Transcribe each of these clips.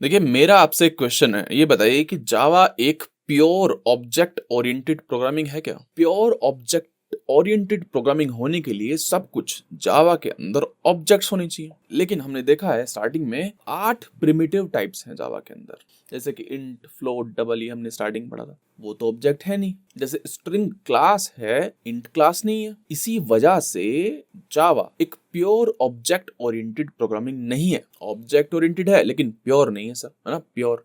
देखिए मेरा आपसे एक क्वेश्चन है, ये बताइए कि जावा एक प्योर ऑब्जेक्ट ओरिएंटेड प्रोग्रामिंग है क्या? प्योर ऑब्जेक्ट ओरिएंटेड प्रोग्रामिंग होने के लिए सब कुछ जावा के अंदर ऑब्जेक्ट्स होने चाहिए, लेकिन हमने देखा है स्टार्टिंग में 8 प्रिमिटिव टाइप्स हैं जावा के अंदर, जैसे कि इंट, फ्लोट, डबल, ये हमने स्टार्टिंग में पढ़ा था। वो तो ऑब्जेक्ट है नहीं। जैसे स्ट्रिंग क्लास है, इंट क्लास नहीं है। इसी वजह से जावा एक प्योर ऑब्जेक्ट ओरिएंटेड प्रोग्रामिंग नहीं है। ऑब्जेक्ट ओरिएंटेड है लेकिन प्योर नहीं है सर, है ना, प्योर।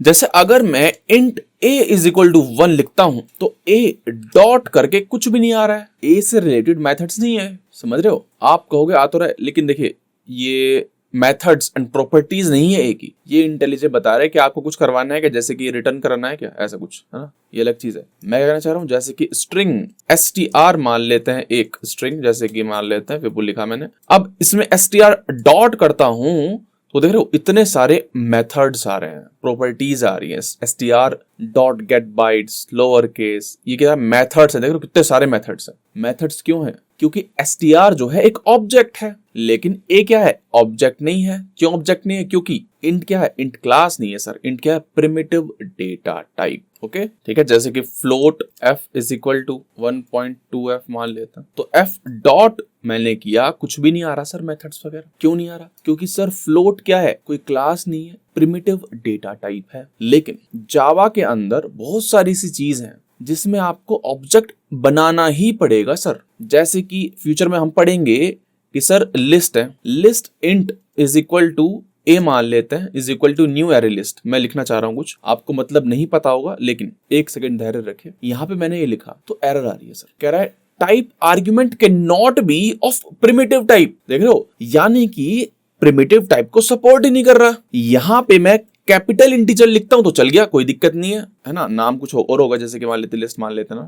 जैसे अगर मैं int a is equal to 1 लिखता हूं तो a डॉट करके कुछ भी नहीं आ रहा है, a से रिलेटेड मेथड्स नहीं है। समझ रहे हो? आप कहोगे आ तो रहा है, लेकिन देखिए ये मेथड्स एंड प्रॉपर्टीज नहीं है a की। ये इंटेलिजेंट बता रहा है कि आपको कुछ करवाना है क्या, जैसे कि रिटर्न करना है क्या, ऐसा कुछ, है ना। ये अलग चीज है। मैं क्या कहना चाह रहा हूँ, जैसे कि स्ट्रिंग str मान लेते हैं, एक स्ट्रिंग जैसे कि मान लेते हैं, विपुल लिखा मैंने। अब इसमें str डॉट करता हूं तो देख रहे हो इतने सारे मेथड्स आ रहे हैं, प्रॉपर्टीज आ रही है। str dot gate bytes, lower case, ये क्या मेथड्स है। देख रहे हो कितने सारे मेथड्स हैं। मेथड्स क्यों है? क्योंकि str जो है एक ऑब्जेक्ट है, लेकिन a क्या है? ऑब्जेक्ट नहीं है। क्यों ऑब्जेक्ट नहीं है? क्योंकि इंट क्या है? इंट क्लास नहीं है सर। इंट क्या है? Primitive data type. ओके ठीक है। जैसे कि float f is equal to 1.2f मान लेता हूं, तो f डॉट मैंने किया, कुछ भी नहीं आ रहा सर मेथड्स वगैरह। क्यों नहीं आ रहा? क्योंकि सर फ्लोट क्या है? कोई क्लास नहीं है, प्रिमिटिव डेटा टाइप है। लेकिन जावा के अंदर बहुत सारी सी चीज है जिसमें आपको ऑब्जेक्ट बनाना ही पड़ेगा सर। जैसे कि फ्यूचर में हम पढ़ेंगे कि सर लिस्ट है, list int is equal to A मान लेते हैं, is equal to new array list. मैं लिखना चाह रहा हूँ कुछ, आपको मतलब नहीं पता होगा, लेकिन एक सेकंड धैर्य रखे। यहाँ पे मैंने ये लिखा तो एरर आ रही है सर। कह रहा है type argument can not be of primitive type. देख रहे हो, यानी कि प्रिमिटिव टाइप को सपोर्ट ही नहीं कर रहा। यहाँ पे मैं कैपिटल इंटीजर लिखता हूं तो चल गया, कोई दिक्कत नहीं है ना। नाम कुछ और होगा, जैसे कि मान लेते लिस्ट मान लेते ना,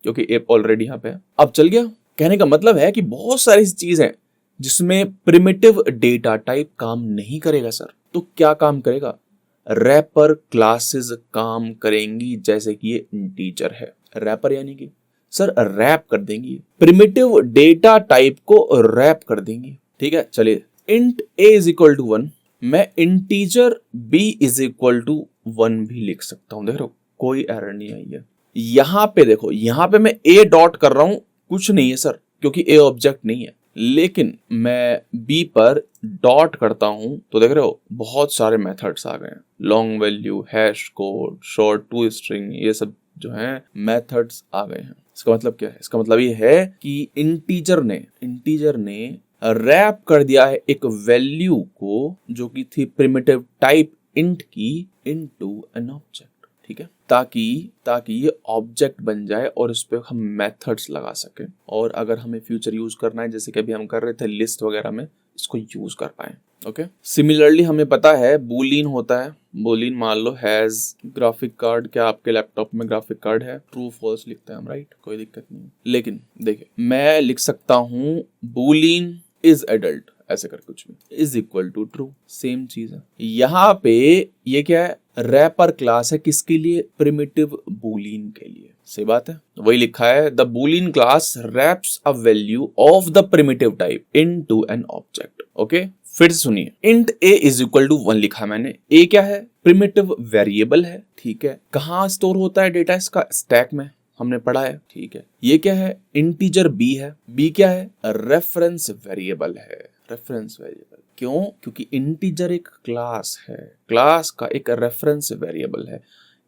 क्योंकि एप ऑलरेडी यहाँ पे है, अब चल गया। कहने का मतलब है कि बहुत सारी चीज है जिसमें प्रिमिटिव डेटा टाइप काम नहीं करेगा सर। तो क्या काम करेगा? रैपर क्लासेस काम करेंगी। जैसे कि ये इंटीजर है, रैपर यानी कि सर रैप कर देंगी, प्रिमिटिव डेटा टाइप को रैप कर देंगी। ठीक है, चलिए int a is equal to 1, मैं integer b is equal to 1 भी लिख सकता हूं। देख रहे हो कोई एरर नहीं आई है। यहां पे देखो, यहां पे मैं a डॉट कर रहा हूं, कुछ नहीं है सर, क्योंकि a ऑब्जेक्ट नहीं है। लेकिन मैं b पर डॉट करता हूं तो देख रहे हो बहुत सारे मेथड्स आ गए हैं। Long value, hash code, short to string, ये सब जो है मेथड्स आ गए हैं। इसका मतलब क्या है? इसका मतलब ये है कि इंटीजर ने रैप कर दिया है एक वैल्यू को जो कि थी प्रिमिटिव टाइप इंट की, इनटू एन ऑब्जेक्ट। ठीक है, ताकि ये ऑब्जेक्ट बन जाए और इस पे हम मेथड्स लगा सके, और अगर हमें फ्यूचर यूज करना है, जैसे कि अभी हम कर रहे थे लिस्ट वगैरह में, इसको यूज कर पाए। ओके, सिमिलरली हमें पता है बूलियन होता है। बूलियन मान लो हैज ग्राफिक कार्ड, क्या आपके लैपटॉप में ग्राफिक कार्ड है? ट्रू फॉल्स लिखते हैं हम, राइट, कोई दिक्कत नहीं। लेकिन देखिए मैं लिख सकता हूं बूलियन इज एडल्ट, ऐसे कर कुछ भी, is equal to true, same चीज है। यहाँ पे ये क्या है? रैपर क्लास है, किसके लिए? प्रिमिटिव बूलियन के लिए। सही बात है, वही लिखा है, the Boolean class wraps a value of the primitive type into an object. Okay, फिर से सुनिए, int a is equal to 1 लिखा मैंने। a क्या है? प्रिमिटिव वेरिएबल है। ठीक है, कहाँ स्टोर होता है डेटा इसका? स्टैक में, हमने पढ़ा है। ठीक है, ये क्या है? इंटीजर b है। b क्या है? रेफरेंस वेरिएबल है। रेफरेंस वेरिएबल क्यों? क्योंकि इंटीजर एक क्लास है, क्लास का एक रेफरेंस वेरिएबल है।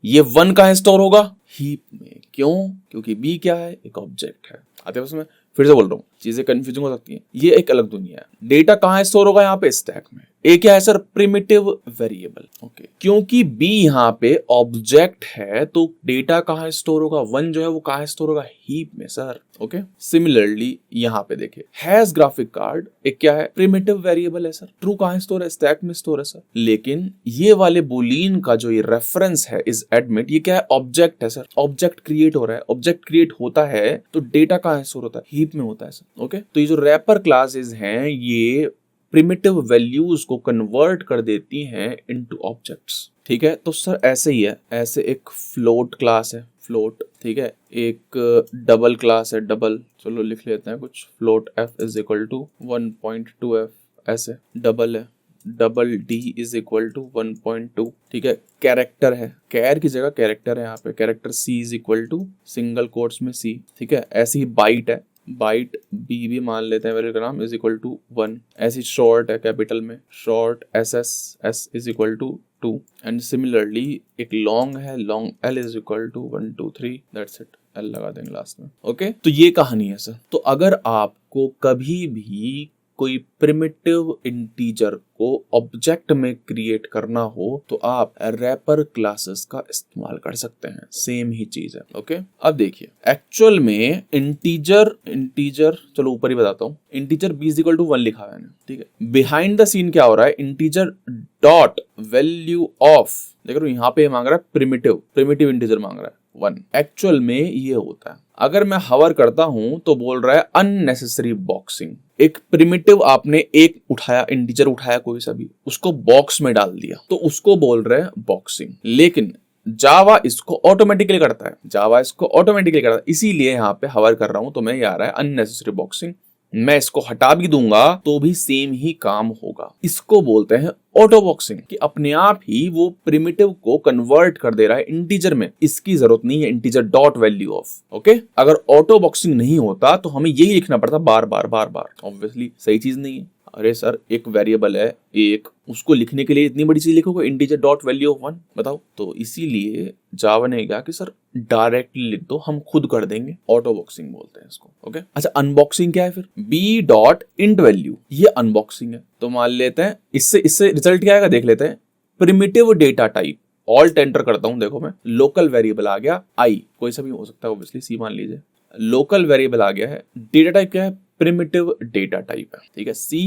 ये 1 कहाँ स्टोर होगा? हीप में। क्यों? क्योंकि b क्या है? एक ऑब्जेक्ट है। आते उसमें फिर से बोल रहा हूँ, चीजें कंफ्यूजिंग हो सकती हैं, ये एक अलग दुनिया है। डेटा कहाँ स्टोर होगा? यहाँ पे स्टैक में। ए क्या है सर? Primitive variable. ओके, क्योंकि बी यहाँ पे ऑब्जेक्ट है तो डेटा कहाँ स्टोर होगा? 1 जो है वो कहाँ स्टोर होगा? हीप में सर। ओके, सिमिलरली यहाँ पे देखिए हैज ग्राफिक कार्ड, एक क्या है? प्रिमिटिव वेरिएबल है सर। ट्रू कहाँ स्टोर है? स्टैक में स्टोर है सर। लेकिन ये वाले बूलियन का जो ये रेफरेंस है इज एडमिट, ये क्या है? ऑब्जेक्ट है सर। ऑब्जेक्ट क्रिएट हो रहा है, ऑब्जेक्ट क्रिएट होता है तो डेटा कहाँ स्टोर होता है? हीप में होता है सर। ओके, तो ये जो रैपर क्लासेस हैं ये प्रिमिटिव वैल्यूज को कन्वर्ट कर देती हैं इनटू ऑब्जेक्ट्स। ठीक है, तो सर ऐसे ही है, ऐसे एक फ्लोट क्लास है, फ्लोट, ठीक है। एक डबल क्लास है, डबल, चलो लिख लेते हैं कुछ, float f is equal to 1.2f, ऐसे डबल है, double d is equal to 1.2, ठीक है। कैरेक्टर है, कैर की जगह कैरेक्टर है यहाँ पे, character c is equal to single quotes में c, ठीक है। ऐसे ही बाइट है, बाइट बी भी मान लेते हैं वेरिएबल का नाम, इज इक्वल टू 1। ऐसी शॉर्ट है कैपिटल में, short s is equal to 2। And similarly एक लॉन्ग है, long l is equal to 1 2 3, that's it, l लगा देंगे लास्ट में। ओके, तो ये कहानी है सर। तो अगर आपको कभी भी कोई प्रिमिटिव इंटीजर को ऑब्जेक्ट में क्रिएट करना हो तो आप रैपर क्लासेस का इस्तेमाल कर सकते हैं, सेम ही चीज है। ओके, अब देखिए एक्चुअल में इंटीजर चलो ऊपर ही बताता हूँ, integer b is equal to 1 लिखा है, ठीक है। बिहाइंड द सीन क्या हो रहा है, इंटीजर डॉट वैल्यू ऑफ, देख रहे हो यहाँ पे मांग रहा है प्रिमिटिव इंटीजर मांग रहा है 1। एक्चुअल में ये होता है, अगर मैं हवर करता हूं तो बोल रहा है अननेसेसरी बॉक्सिंग। एक प्रिमिटिव आपने एक उठाया, इंटीजर उठाया कोई सा भी, उसको बॉक्स में डाल दिया, तो उसको बोल रहे हैं बॉक्सिंग। लेकिन जावा इसको ऑटोमेटिकली करता है, इसीलिए यहाँ पे हवर कर रहा हूं तो मैं ये आ रहा है अननेसेसरी बॉक्सिंग। मैं इसको हटा भी दूंगा तो भी सेम ही काम होगा। इसको बोलते हैं ऑटो बॉक्सिंग, कि अपने आप ही वो प्रिमिटिव को कन्वर्ट कर दे रहा है इंटीजर में, इसकी जरूरत नहीं है integer dot value of. Okay, अगर ऑटो बॉक्सिंग नहीं होता तो हमें यही लिखना पड़ता बार बार, ऑब्वियसली सही चीज नहीं है। अरे सर एक वेरिएबल है एक, उसको लिखने के लिए इतनी बड़ी चीज लिखोगे इंटीजर डॉट वैल्यू ऑफ 1, बताओ। तो इसीलिए जावा ने कहा कि सर डायरेक्टली लिख दो, हम खुद कर देंगे, ऑटो बॉक्सिंग बोलते हैं इसको। ओके, अच्छा अनबॉक्सिंग क्या है फिर, b डॉट इंट वैल्यू, ये अनबॉक्सिंग है। तो मान लेते हैं इससे रिजल्ट क्या आएगा देख लेते हैं, primitive data type, alt enter करता हूं, देखो मैं लोकल वेरिएबल आ गया i, कोई सा भी हो सकता है ऑब्वियसली, c मान लीजिए, लोकल वेरिएबल आ गया है। डेटा टाइप क्या है, प्रिमिटिव डेटा टाइप है, ठीक है। c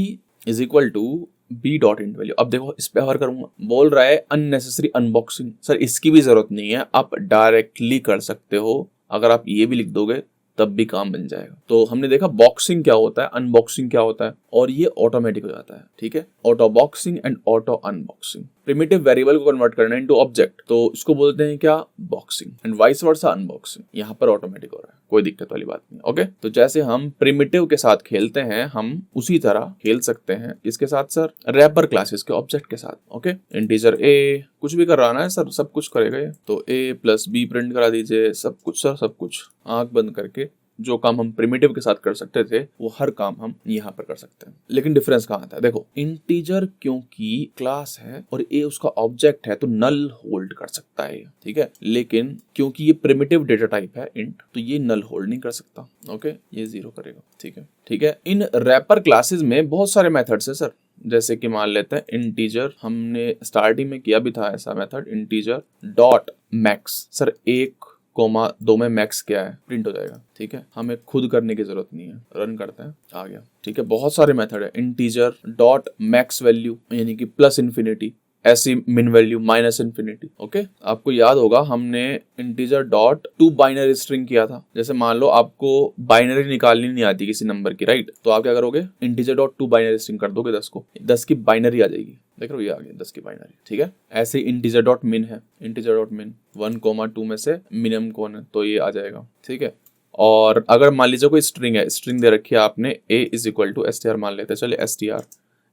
is equal to b dot int value. अब देखो इस पे हवर करूंगा, बोल रहा है अननेसेसरी अनबॉक्सिंग। सर इसकी भी जरूरत नहीं है, आप डायरेक्टली कर सकते हो, अगर आप ये भी लिख दोगे तब भी काम बन जाएगा। तो हमने देखा बॉक्सिंग क्या होता है, अनबॉक्सिंग क्या होता है, और ये ऑटोमेटिक हो जाता है, ठीक है। Auto boxing and auto unboxing, primitive variable को कन्वर्ट करना इनटू ऑब्जेक्ट, तो इसको बोलते हैं क्या, boxing, and vice versa unboxing. यहाँ पर ऑटोमेटिक हो रहा है, कोई दिक्कत वाली बात नहीं। ओके, तो जैसे हम प्रिमिटिव के साथ खेलते हैं, हम उसी तरह खेल सकते हैं इसके साथ सर, रैपर क्लासेस के ऑब्जेक्ट के साथ। ओके, इंटीजर a कुछ भी कर रहा है सर, सब कुछ करेगा ये, तो a प्लस b प्रिंट करा दीजिए, सब कुछ सर, सब कुछ। आंख बंद करके जो काम हम प्रिमिटिव के साथ कर सकते थे वो हर काम हम यहाँ पर कर सकते हैं। लेकिन डिफरेंस कहाँ आता है, देखो इंटीजर क्योंकि क्लास है और ए उसका ऑब्जेक्ट है तो नल होल्ड कर सकता है, ठीक है। लेकिन क्योंकि ये प्रिमिटिव डेटा टाइप है इंट, तो ये नल होल्ड नहीं कर सकता। ओके, ये 0 करेगा, ठीक है। इन रैपर क्लासेस में बहुत सारे मेथड्स है सर, जैसे कि मान लेते हैं इंटीजर, हमने स्टार्टिंग में किया भी था ऐसा method, integer dot max. Sir 1,2 में मैक्स क्या है प्रिंट हो जाएगा, ठीक है। हमें खुद करने की जरूरत नहीं है, रन करते हैं, आ गया, ठीक है। बहुत सारे मेथड है, इंटीजर डॉट मैक्स वैल्यू यानी कि प्लस इन्फिनिटी, ऐसी मिन वैल्यू माइनस इन्फिनिटी। ओके, आपको याद होगा हमने integer dot to binary string किया था। जैसे मान लो आपको बाइनरी निकालनी नहीं आती किसी नंबर की, राइट, तो आप क्या करोगे, integer dot to binary string कर दोगे 10 को, 10 की बाइनरी आ जाएगी, देख रहे हो ये आ गया 10 की बाइनरी, ठीक है। ऐसे इंटीजर डॉट मिन है, इंटीजर डॉट मिन 1,2 में से मिनिमम कौन है, तो ये आ जाएगा, ठीक है। और अगर मान लीजिए कोई स्ट्रिंग है, स्ट्रिंग दे रखी है आपने, a is equal to str मान लेते हैं, चलिए str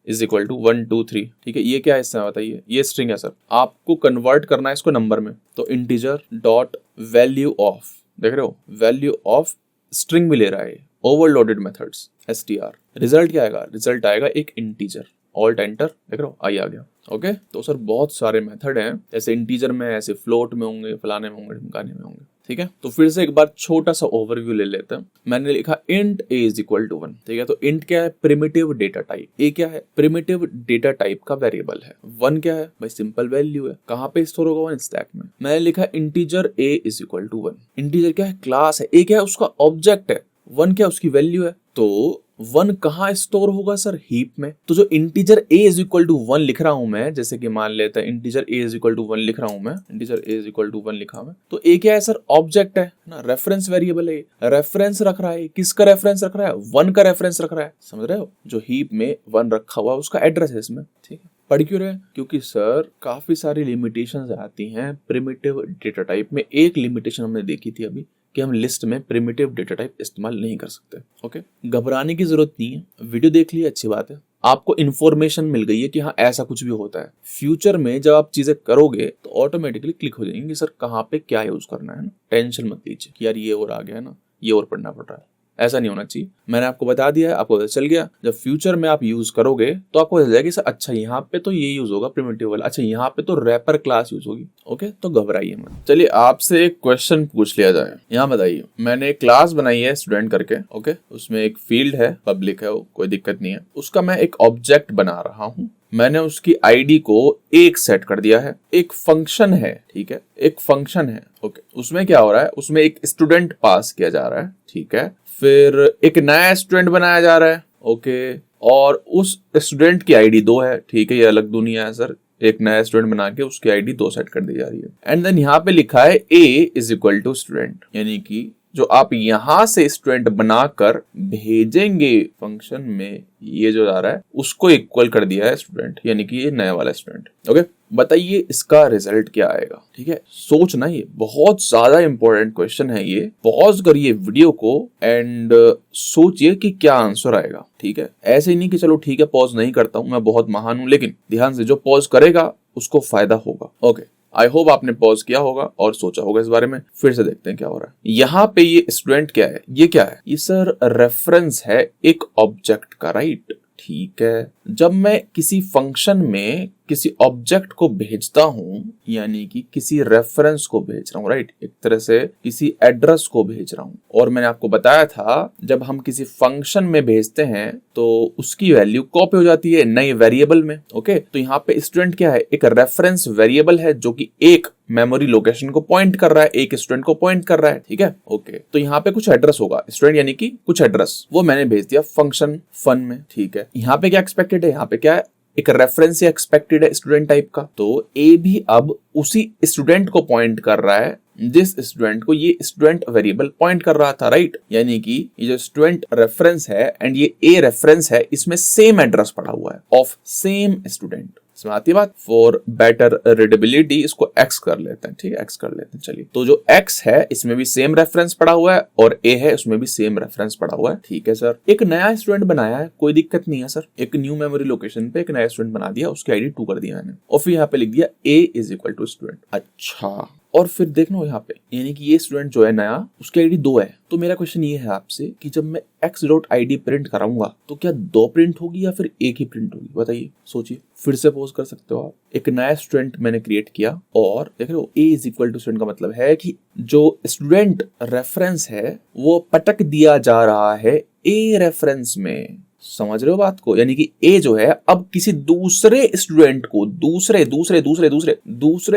इज इक्वल टू 1 2 3, ठीक है। ये क्या है इसमें बताइए, ये स्ट्रिंग है सर, आपको कन्वर्ट करना है इसको नंबर में, तो इंटीजर डॉट वैल्यू ऑफ, देख रहे हो वैल्यू ऑफ स्ट्रिंग भी ले रहा है, ओवरलोडेड मेथड्स str। रिजल्ट क्या आएगा, रिजल्ट आएगा एक इंटीजर, ऑल्ट एंटर, देख रहे हो आई आ गया। ओके, तो सर बहुत सारे मेथड हैं, जैसे इंटीजर में, ऐसे फ्लोट में होंगे, फलाने में होंगे, ढमकाने में होंगे, ठीक है। तो फिर से एक बार छोटा सा ओवरव्यू ले लेते हैं। मैंने लिखा int a is equal to 1, ठीक है। तो इंट क्या है, प्रिमिटिव डेटा टाइप, a क्या है, प्रिमिटिव डेटा टाइप का वेरिएबल है। 1 क्या है भाई, सिंपल वैल्यू है, कहाँ पे स्टोर होगा, 1 स्टैक में। मैंने लिखा integer a is equal to 1, integer क्या है, क्लास है, a क्या है उसका ऑब्जेक्ट है, 1 क्या उसकी वैल्यू है, तो 1 कहाँ स्टोर होगा सर, हीप में। तो जो integer a is equal to 1 लिख रहा हूं मैं, जैसे कि मान लेते हैं integer a is equal to 1 लिख रहा हूं मैं, integer a is equal to 1 लिखा मैं, तो a क्या है सर, ऑब्जेक्ट है ना, रेफरेंस वेरिएबल है, रेफरेंस रख रहा है, किसका रेफरेंस रख रहा है, 1 का रेफरेंस रख रहा है, समझ रहे हो, जो हीप में 1 रखा हुआ उसका एड्रेस है इसमें, ठीक है। पढ़ क्यों रहे? क्योंकि सर काफी सारी लिमिटेशंस आती हैं प्रिमिटिव डेटा टाइप में। एक लिमिटेशन हमने देखी थी अभी कि हम लिस्ट में प्रिमिटिव डेटा टाइप इस्तेमाल नहीं कर सकते। ओके, घबराने की जरूरत नहीं है, वीडियो देख ली अच्छी बात है, आपको इन्फॉर्मेशन मिल गई है कि हाँ ऐसा कुछ भी होता है। फ्यूचर में जब आप चीजें करोगे तो ऑटोमेटिकली क्लिक हो जाएंगे कि सर कहाँ पे क्या यूज करना है ना। टेंशन मत लीजिए कि यार ये और आ गया है ना, ये और पढ़ना पड़ रहा है, ऐसा नहीं होना चाहिए। मैंने आपको बता दिया है, आपको पता चल गया। जब फ्यूचर में आप यूज करोगे तो आपको पता चलेगा कि सर अच्छा यहाँ पे तो ये यूज होगा प्रिमिटिव वाला, अच्छा यहाँ पे तो रैपर क्लास यूज होगी। ओके, तो घबराइए मत। चलिए आपसे एक क्वेश्चन पूछ लिया जाए। यहाँ बताइए, मैंने एक क्लास बनाई है स्टूडेंट करके। ओके, उसमें एक फील्ड है, पब्लिक है वो, कोई दिक्कत नहीं है। उसका मैं एक ऑब्जेक्ट बना रहा हूँ। मैंने उसकी आईडी को एक सेट कर दिया है। एक फंक्शन है, ठीक है, एक फंक्शन है। ओके, उसमें क्या हो रहा है, उसमें एक स्टूडेंट पास किया जा रहा है, ठीक है। फिर एक नया स्टूडेंट बनाया जा रहा है। ओके, और उस स्टूडेंट की आईडी 2 है, ठीक है, ये अलग दुनिया है सर। एक नया स्टूडेंट बना के उसकी आईडी 2 सेट कर दी जा रही है। एंड देन यहाँ पे लिखा है a is equal to student, यानी कि जो आप यहां से स्टूडेंट बनाकर भेजेंगे फंक्शन में, ये जो आ रहा है उसको इक्वल कर दिया है स्टूडेंट, यानी कि ये नया वाला स्टूडेंट। ओके, बताइए इसका रिजल्ट क्या आएगा? ठीक है, सोचना, ये बहुत ज्यादा इंपॉर्टेंट क्वेश्चन है। ये पॉज करिए वीडियो को एंड सोचिए कि क्या आंसर आएगा। ठीक है, ऐसे ही नहीं कि चलो ठीक है पॉज नहीं करता हूं, मैं बहुत महान हूं, लेकिन ध्यान से, जो पॉज करेगा उसको फायदा होगा। ओके, आई होप आपने पॉज किया होगा और सोचा होगा इस बारे में। फिर से देखते हैं क्या हो रहा है। यहाँ पे ये स्टूडेंट क्या है, ये क्या है? ये सर रेफरेंस है एक ऑब्जेक्ट का, राइट? ठीक है, जब मैं किसी फंक्शन में किसी ऑब्जेक्ट को भेजता हूं, यानी कि किसी रेफरेंस को भेज रहा हूं, राइट, एक तरह से किसी एड्रेस को भेज रहा हूं। और मैंने आपको बताया था जब हम किसी फंक्शन में भेजते हैं तो उसकी वैल्यू कॉपी हो जाती है नए वेरिएबल में। ओके, तो यहाँ पे स्टूडेंट क्या है, एक रेफरेंस वेरिएबल है जो कि एक मेमोरी लोकेशन को पॉइंट कर रहा है, एक स्टूडेंट को पॉइंट कर रहा है। ठीक है, ओके, तो यहाँ पे कुछ एड्रेस होगा, स्टूडेंट यानी कि कुछ एड्रेस, वो मैंने भेज दिया फंक्शन फन में। ठीक है, यहाँ पे क्या एक्सपेक्टेड है, यहाँ पे क्या है, एक रेफरेंस या एक्सपेक्टेड है स्टूडेंट टाइप का। तो ए भी अब उसी स्टूडेंट को पॉइंट कर रहा है जिस स्टूडेंट को ये स्टूडेंट वेरिएबल पॉइंट कर रहा था, राइट? यानी कि ये जो स्टूडेंट रेफरेंस है एंड ये ए रेफरेंस है, इसमें सेम एड्रेस पड़ा हुआ है ऑफ सेम स्टूडेंट। इसमें आती है बात। फॉर बेटर रीडेबिलिटी इसको एक्स कर लेते हैं। ठीक है, एक्स कर लेते हैं। चलिए, तो जो एक्स है इसमें भी सेम रेफरेंस पड़ा हुआ है और ए है उसमें भी सेम रेफरेंस पड़ा हुआ है। ठीक है सर, एक नया स्टूडेंट बनाया है, कोई दिक्कत नहीं है सर। एक न्यू मेमोरी लोकेशन पे एक नया स्टूडेंट बना दिया, उसकी आईडी 2 कर दिया मैंने, और फिर यहाँ पे लिख दिया ए इज इक्वल टू स्टूडेंट। अच्छा, और फिर देखना यहाँ पे, यानी कि ये स्टूडेंट जो है नया, उसकी आईडी 2 है। तो मेरा क्वेश्चन ये है आपसे कि जब मैं x.id प्रिंट कराऊंगा तो क्या 2 प्रिंट होगी या फिर एक ही प्रिंट होगी? बताइए, सोचिए, फिर से पोज कर सकते हो आप। एक नया स्टूडेंट मैंने क्रिएट किया और देख रहे हो a is equal to student का मतलब है कि जो स्टूडेंट रेफरेंस है वो पटक दिया जा रहा है a रेफरेंस में। समझ रहे हो बात को? यानी कि ए जो है अब किसी दूसरे स्टूडेंट को दूसरे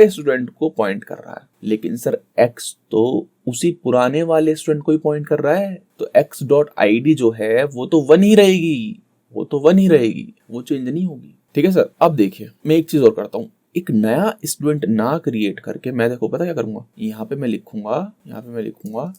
स्टूडेंट को पॉइंट कर रहा है, लेकिन सर एक्स तो उसी पुराने वाले स्टूडेंट को ही पॉइंट कर रहा है। तो x.id जो है वो तो 1 ही रहेगी, वो चेंज नहीं होगी। ठीक है सर, अब देखिए मैं एक चीज और करता हूँ। एक नया स्टूडेंट ना क्रिएट करके मैं देखो पता क्या करूंगा, यहाँ पे मैं लिखूंगा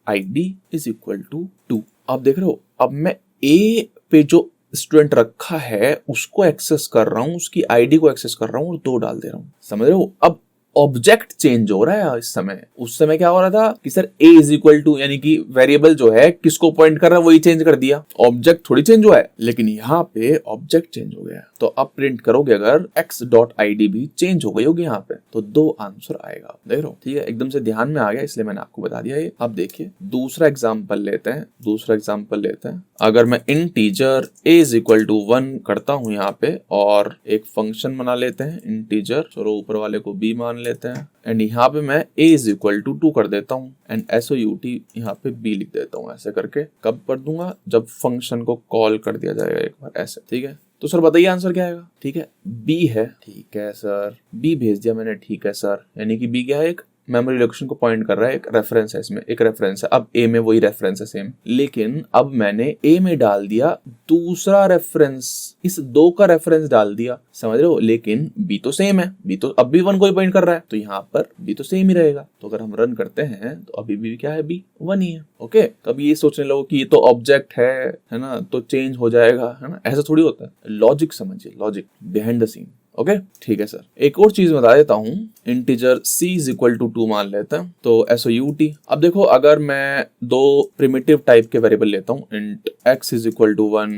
a.id इज इक्वल टू 2। अब देख रहे हो, अब मैं ए पे जो स्टूडेंट रखा है उसको एक्सेस कर रहा हूं, उसकी आईडी को एक्सेस कर रहा हूं और 2 डाल दे रहा हूं। समझ रहे हो? अब ऑब्जेक्ट चेंज हो रहा है इस समय। उस समय क्या हो रहा था कि sir a is equal to, यानी कि वेरिएबल जो है किसको पॉइंट कर रहा है वही चेंज कर दिया, ऑब्जेक्ट थोड़ी चेंज हुआ है। लेकिन यहाँ पे ऑब्जेक्ट चेंज हो गया, तो अब प्रिंट करोगे अगर x.id भी चेंज हो गई होगी यहाँ पे, तो 2 आंसर आएगा। देख रहे हो? ठीक है, एकदम से ध्यान में आ गया इसलिए मैंने आपको बता दिया ये। अब देखिए दूसरा एग्जाम्पल लेते हैं। अगर मैं integer a is equal to 1 करता हूँ यहाँ पे और एक फंक्शन बना लेते हैं इंटीजर, चलो ऊपर वाले को b मान लेते हैं, एंड यहाँ पे मैं a इज इक्वल टू 2 कर देता हूँ एंड SOUT यहाँ पे b लिख देता हूँ। ऐसे करके कब कर दूंगा, जब फंक्शन को कॉल कर दिया जाएगा एक बार ऐसे। ठीक है, तो सर बताइए आंसर क्या आएगा? ठीक है, b है। ठीक है सर, b भेज दिया मैंने। ठीक है सर, यानी कि b क्या है, एक मेमोरी लोकेशन को पॉइंट कर रहा है, एक रेफरेंस है इसमें, एक रेफरेंस है। अब ए में वही रेफरेंस है सेम, लेकिन अब मैंने ए में डाल दिया दूसरा रेफरेंस, इस 2 का रेफरेंस डाल दिया, समझ रहे हो। लेकिन बी तो सेम है, बी तो अब भी 1 को ही पॉइंट कर रहा है, तो यहाँ पर बी तो सेम ही रहेगा। तो अगर हम रन करते हैं तो अभी भी क्या है, बी 1 ही है। ओके, कभी ये सोचने लगो कि ये तो ऑब्जेक्ट है ना, तो चेंज हो जाएगा, है ना, ऐसा थोड़ी होता है। लॉजिक समझिए, logic behind the scene. Okay ठीक है सर। एक और चीज बता देता हूँ, integer c is equal to 2 मान लेते हैं, तो SOUT। अब देखो, अगर मैं 2 प्रिमिटिव टाइप के वेरिएबल लेता हूँ, int x is equal to 1,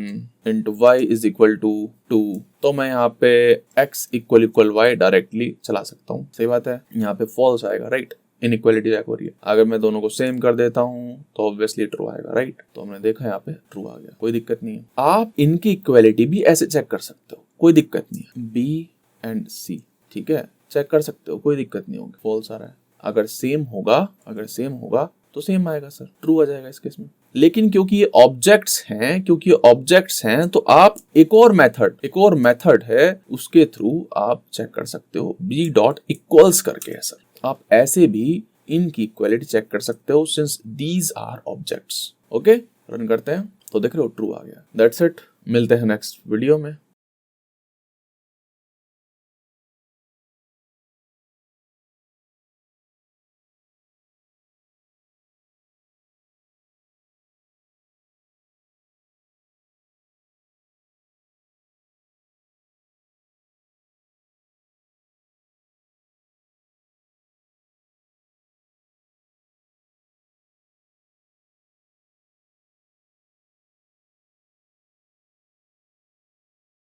int y is equal to 2, तो मैं यहाँ पे x इक्वल y डायरेक्टली चला सकता हूँ। सही बात है, यहाँ पे फॉल्स आएगा, राइट, इनइक्वालिटी चेक हो रही है। अगर मैं दोनों को सेम कर देता हूँ तो ऑब्वियसली ट्रू आएगा, राइट। तो हमने देखा यहाँ पे ट्रू आ गया, कोई दिक्कत नहीं है। आप इनकी इक्वालिटी भी ऐसे चेक कर सकते हो, कोई दिक्कत नहीं है। B एंड C, ठीक है, चेक कर सकते हो, कोई दिक्कत नहीं होगी। फॉल्स आ रहा है, अगर सेम होगा तो सेम आएगा सर, ट्रू आ जाएगा इस केस में। लेकिन क्योंकि ये ऑब्जेक्ट्स हैं तो आप एक और मेथड है, उसके थ्रू आप चेक कर सकते हो, b डॉट इक्वल्स करके है सर। आप ऐसे भी इनकी इक्वालिटी चेक कर सकते हो, since these are objects. Okay, run करते हैं तो देख रहे हो ट्रू आ गया। दैट्स इट, मिलते हैं नेक्स्ट वीडियो में।